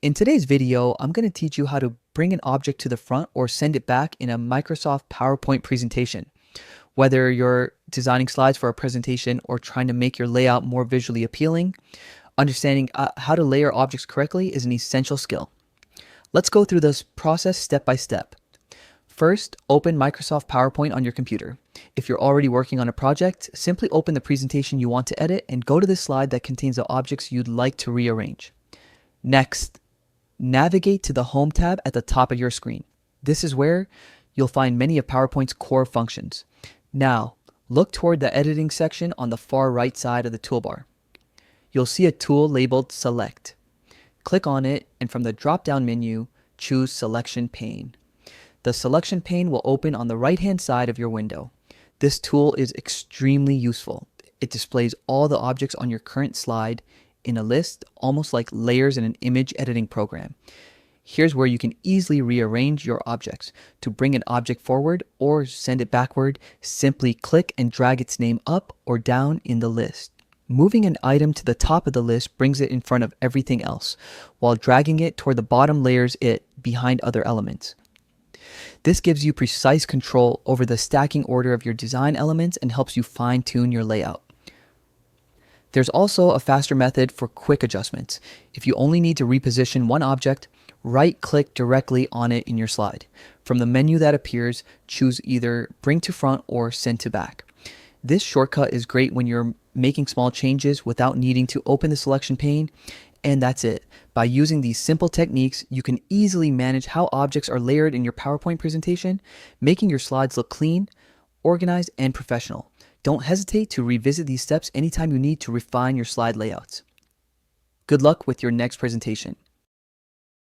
In today's video, I'm going to teach you how to bring an object to the front or send it back in a Microsoft PowerPoint presentation. Whether you're designing slides for a presentation or trying to make your layout more visually appealing, understanding how to layer objects correctly is an essential skill. Let's go through this process step by step. First, open Microsoft PowerPoint on your computer. If you're already working on a project, simply open the presentation you want to edit and go to the slide that contains the objects you'd like to rearrange. Next, navigate to the Home tab at the top of your screen. This is where you'll find many of PowerPoint's core functions. Now, look toward the editing section on the far right side of the toolbar. You'll see a tool labeled Select. Click on it, and from the drop-down menu, choose Selection Pane. The selection pane will open on the right-hand side of your window. This tool is extremely useful. It displays all the objects on your current slide in a list, almost like layers in an image editing program. Here's where you can easily rearrange your objects. To bring an object forward or send it backward, simply click and drag its name up or down in the list. Moving an item to the top of the list brings it in front of everything else, while dragging it toward the bottom layers it behind other elements. This gives you precise control over the stacking order of your design elements and helps you fine-tune your layout. There's also a faster method for quick adjustments. If you only need to reposition one object, right-click directly on it in your slide. From the menu that appears, choose either Bring to Front or Send to Back. This shortcut is great when you're making small changes without needing to open the selection pane, and that's it. By using these simple techniques, you can easily manage how objects are layered in your PowerPoint presentation, making your slides look clean, organized, and professional. Don't hesitate to revisit these steps anytime you need to refine your slide layouts. Good luck with your next presentation.